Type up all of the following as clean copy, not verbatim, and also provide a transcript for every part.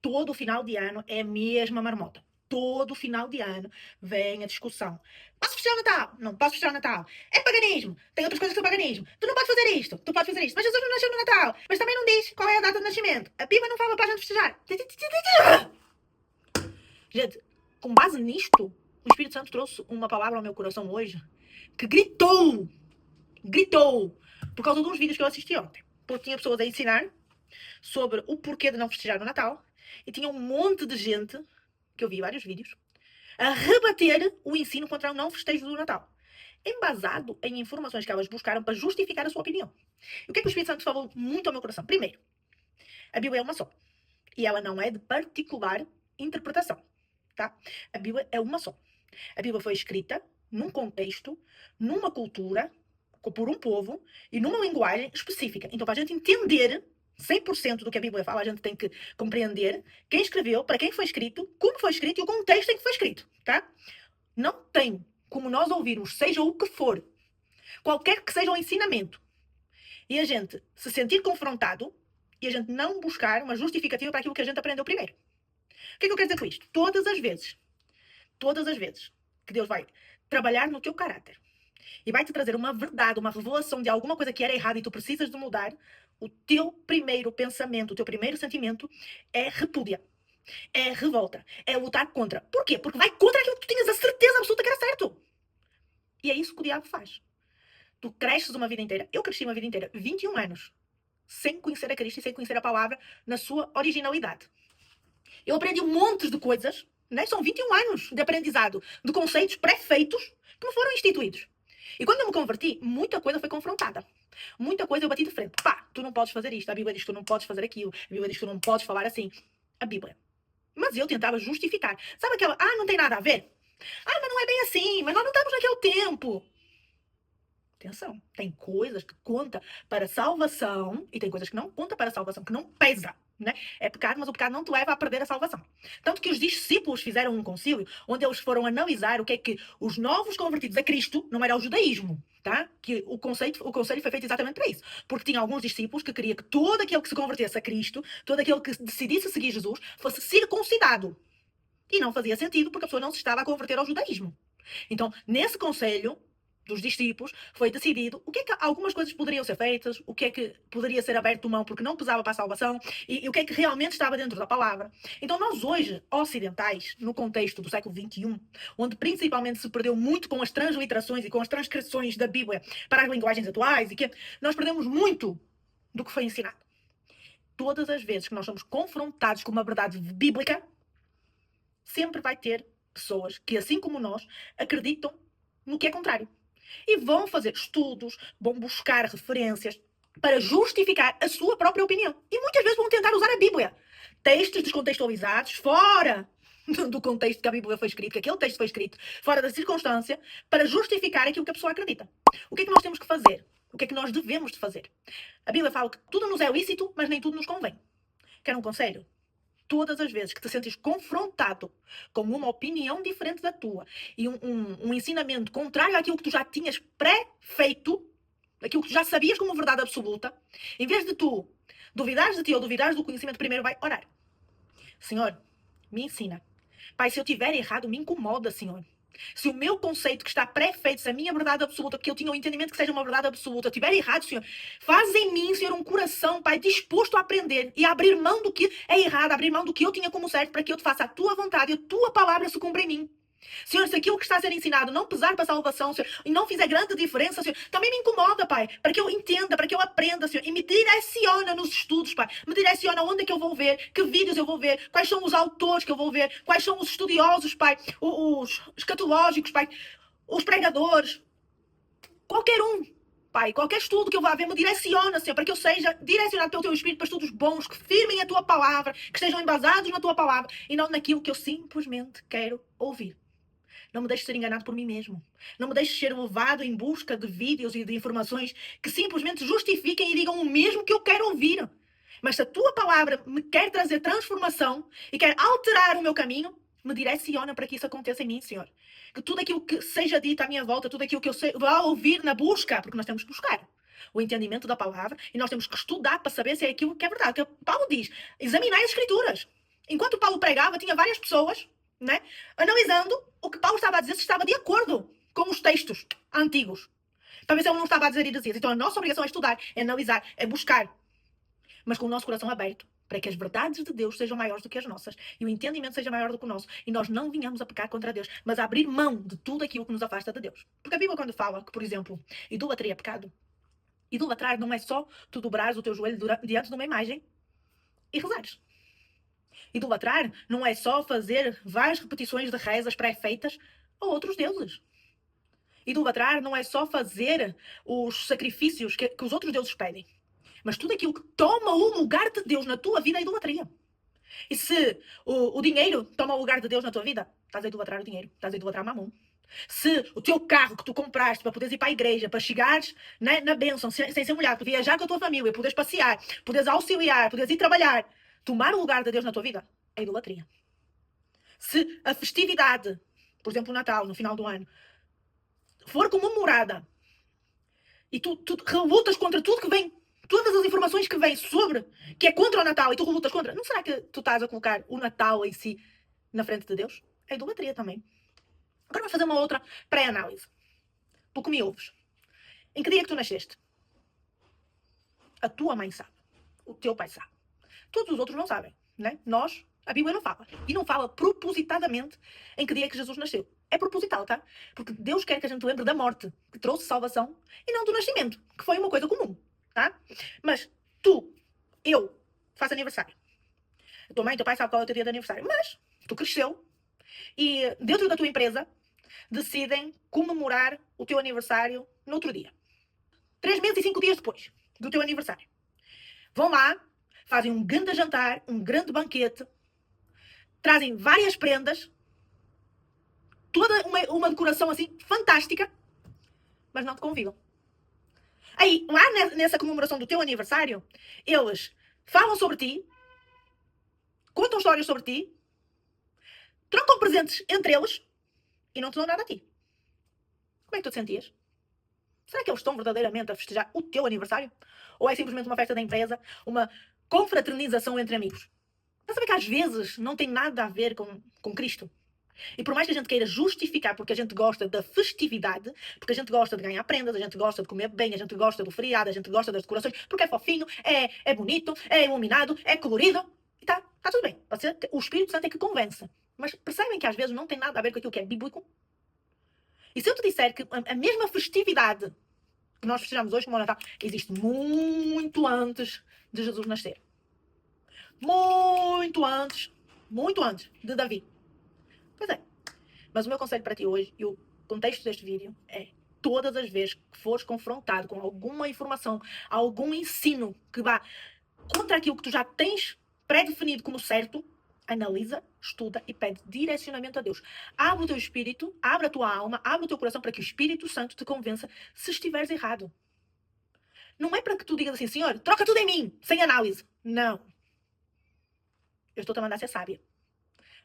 todo final de ano é a mesma marmota. Todo final de ano vem a discussão. Posso festejar o Natal? Não posso festejar o Natal. É paganismo. Tem outras coisas que são paganismo. Tu não podes fazer isto. Tu podes fazer isto. Mas Jesus não nasceu no Natal. Mas também não diz qual é a data de nascimento. A Bíblia não fala para a gente festejar. Gente, com base nisto, o Espírito Santo trouxe uma palavra ao meu coração hoje que gritou, por causa de uns vídeos que eu assisti ontem. Porque tinha pessoas a ensinar sobre o porquê de não festejar no Natal e tinha um monte de gente, que eu vi vários vídeos, a rebater o ensino contra o não festejo do Natal, embasado em informações que elas buscaram para justificar a sua opinião. E o que é que o Espírito Santo falou muito ao meu coração? Primeiro, a Bíblia é uma só. E ela não é de particular interpretação, tá? A Bíblia é uma só. A Bíblia foi escrita num contexto, numa cultura, por um povo e numa linguagem específica. Então, para a gente entender 100% do que a Bíblia fala, a gente tem que compreender quem escreveu, para quem foi escrito, como foi escrito e o contexto em que foi escrito, tá? Não tem como nós ouvirmos, seja o que for, qualquer que seja o ensinamento, e a gente se sentir confrontado e a gente não buscar uma justificativa para aquilo que a gente aprendeu primeiro. O que é que eu quero dizer com isto? Todas as vezes que Deus vai trabalhar no teu caráter e vai te trazer uma verdade, uma revelação de alguma coisa que era errada e tu precisas de mudar, o teu primeiro pensamento, o teu primeiro sentimento é repúdia, é revolta, é lutar contra. Porquê? Porque vai contra aquilo que tu tinhas a certeza absoluta que era certo. E é isso que o diabo faz. Tu cresces uma vida inteira. Eu cresci uma vida inteira, 21 anos, sem conhecer a Cristo e sem conhecer a palavra na sua originalidade. Eu aprendi um monte de coisas, né? São 21 anos de aprendizado, de conceitos pré-feitos que me foram instituídos. E quando eu me converti, muita coisa foi confrontada. Muita coisa eu bati de frente. Pá, tu não podes fazer isto. A Bíblia diz que tu não podes fazer aquilo. A Bíblia diz que tu não podes falar assim. A Bíblia. Mas eu tentava justificar. Sabe aquela, não tem nada a ver? Mas não é bem assim. Mas nós não estamos naquele tempo. Atenção, tem coisas que conta para salvação e tem coisas que não conta para salvação, que não pesa, né? É pecado, mas o pecado não te leva a perder a salvação. Tanto que os discípulos fizeram um concílio onde eles foram analisar o que é que os novos convertidos a Cristo, não era o judaísmo, tá? Que o conselho foi feito exatamente para isso. Porque tinha alguns discípulos que queria que todo aquele que se convertesse a Cristo, todo aquele que decidisse seguir Jesus, fosse circuncidado. E não fazia sentido porque a pessoa não se estava a converter ao judaísmo. Então, nesse conselho dos discípulos, foi decidido o que é que algumas coisas poderiam ser feitas, o que é que poderia ser aberto mão porque não pesava para a salvação e o que é que realmente estava dentro da palavra. Então nós hoje, ocidentais, no contexto do século XXI, onde principalmente se perdeu muito com as transliterações e com as transcrições da Bíblia para as linguagens atuais, e que nós perdemos muito do que foi ensinado. Todas as vezes que nós somos confrontados com uma verdade bíblica, sempre vai ter pessoas que, assim como nós, acreditam no que é contrário. E vão fazer estudos, vão buscar referências para justificar a sua própria opinião. E muitas vezes vão tentar usar a Bíblia. Textos descontextualizados, fora do contexto que a Bíblia foi escrita, que aquele texto foi escrito, fora da circunstância, para justificar aquilo que a pessoa acredita. O que é que nós temos que fazer? O que é que nós devemos de fazer? A Bíblia fala que tudo nos é lícito, mas nem tudo nos convém. Quer um conselho? Todas as vezes que te sentes confrontado com uma opinião diferente da tua e um ensinamento contrário àquilo que tu já tinhas pré-feito, aquilo que tu já sabias como verdade absoluta, em vez de tu duvidares de ti ou duvidares do conhecimento, primeiro vai orar. Senhor, me ensina. Pai, se eu tiver errado, me incomoda, Senhor. Se o meu conceito que está pré-feito, se a minha verdade absoluta, porque eu tinha o entendimento que seja uma verdade absoluta, eu estiver errado, Senhor, faz em mim, Senhor, um coração, Pai, disposto a aprender e a abrir mão do que é errado, abrir mão do que eu tinha como certo, para que eu te faça a tua vontade e a tua palavra se cumpra em mim. Senhor, se aquilo que está a ser ensinado não pesar para a salvação, Senhor, e não fizer grande diferença, Senhor, também me incomoda, Pai, para que eu entenda, para que eu aprenda, Senhor, e me direciona nos estudos, Pai. Me direciona onde é que eu vou ver, que vídeos eu vou ver, quais são os autores que eu vou ver, quais são os estudiosos, Pai, os escatológicos, Pai, os pregadores, qualquer um. Pai, qualquer estudo que eu vá ver me direciona, Senhor, para que eu seja direcionado pelo Teu Espírito para estudos bons, que firmem a Tua palavra, que estejam embasados na Tua palavra e não naquilo que eu simplesmente quero ouvir. Não me deixes ser enganado por mim mesmo. Não me deixes ser levado em busca de vídeos e de informações que simplesmente justifiquem e digam o mesmo que eu quero ouvir. Mas se a tua palavra me quer trazer transformação e quer alterar o meu caminho, me direciona para que isso aconteça em mim, Senhor. Que tudo aquilo que seja dito à minha volta, tudo aquilo que eu vá ouvir na busca, porque nós temos que buscar o entendimento da palavra e nós temos que estudar para saber se é aquilo que é verdade. Porque Paulo diz, examinai as escrituras. Enquanto Paulo pregava, tinha várias pessoas, né, analisando o que Paulo estava a dizer, se estava de acordo com os textos antigos. Para ver se ele não estava a dizer heresias. Então a nossa obrigação é estudar, é analisar, é buscar. Mas com o nosso coração aberto, para que as verdades de Deus sejam maiores do que as nossas e o entendimento seja maior do que o nosso. E nós não venhamos a pecar contra Deus, mas a abrir mão de tudo aquilo que nos afasta de Deus. Porque a Bíblia, quando fala que, por exemplo, idolatria é pecado, idolatrar não é só tu dobrares o teu joelho diante de uma imagem e rezares. Idolatrar não é só fazer várias repetições de rezas pré-feitas a outros deuses. Idolatrar não é só fazer os sacrifícios que os outros deuses pedem. Mas tudo aquilo que toma o lugar de Deus na tua vida é idolatria. E se o dinheiro toma o lugar de Deus na tua vida, estás a idolatrar o dinheiro, estás a idolatrar mamão. Se o teu carro que tu compraste para poderes ir para a igreja, para chegares na bênção, sem ser mulher, para viajar com a tua família, poderes passear, poderes auxiliar, poderes ir trabalhar, tomar o lugar de Deus na tua vida, é idolatria. Se a festividade, por exemplo, o Natal, no final do ano, for comemorada e tu relutas contra tudo que vem, todas as informações que vêm sobre, que é contra o Natal e tu relutas contra, não será que tu estás a colocar o Natal em si na frente de Deus? É idolatria também. Agora vamos fazer uma outra pré-análise. Tu que me ouves. Em que dia que tu nasceste? A tua mãe sabe. O teu pai sabe. Todos os outros não sabem, né? Nós, a Bíblia não fala. E não fala propositadamente em que dia é que Jesus nasceu. É proposital, tá? Porque Deus quer que a gente lembre da morte, que trouxe salvação, e não do nascimento, que foi uma coisa comum, tá? Mas tu, eu, faço aniversário. A tua mãe e teu pai sabem qual é o teu dia de aniversário. Mas tu cresceu e dentro da tua empresa decidem comemorar o teu aniversário no outro dia. 3 meses e 5 dias depois do teu aniversário. Vão lá, fazem um grande jantar, um grande banquete, trazem várias prendas, toda uma decoração assim fantástica, mas não te convidam. Aí, lá nessa comemoração do teu aniversário, eles falam sobre ti, contam histórias sobre ti, trocam presentes entre eles e não te dão nada a ti. Como é que tu te sentias? Será que eles estão verdadeiramente a festejar o teu aniversário? Ou é simplesmente uma festa da empresa, uma confraternização entre amigos? Para saber que às vezes não tem nada a ver com Cristo. E por mais que a gente queira justificar porque a gente gosta da festividade, porque a gente gosta de ganhar prendas, a gente gosta de comer bem, a gente gosta do feriado, a gente gosta das decorações, porque é fofinho, é bonito, é iluminado, é colorido, e tá tudo bem. O Espírito Santo é que convence. Mas percebem que às vezes não tem nada a ver com aquilo que é bíblico? E se eu te disser que a mesma festividade que nós festejamos hoje como o Natal existe muito antes de Jesus nascer. Muito antes de Davi. Pois é. Mas o meu conselho para ti hoje, e o contexto deste vídeo, é todas as vezes que fores confrontado com alguma informação, algum ensino que vá contra aquilo que tu já tens pré-definido como certo, analisa, estuda e pede direcionamento a Deus. Abre o teu espírito, abre a tua alma, abre o teu coração para que o Espírito Santo te convença se estiveres errado. Não é para que tu digas assim, Senhor, troca tudo em mim, sem análise. Não. Eu estou-te a mandar ser sábia.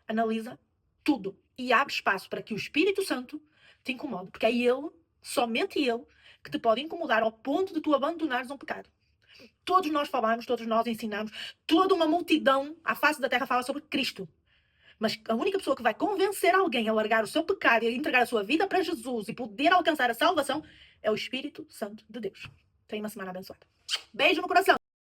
Analisa tudo e abre espaço para que o Espírito Santo te incomode. Porque é Ele, somente Ele, que te pode incomodar ao ponto de tu abandonares um pecado. Todos nós falamos, todos nós ensinamos, toda uma multidão à face da terra fala sobre Cristo. Mas a única pessoa que vai convencer alguém a largar o seu pecado e a entregar a sua vida para Jesus e poder alcançar a salvação é o Espírito Santo de Deus. Tenha uma semana abençoada. Beijo no coração.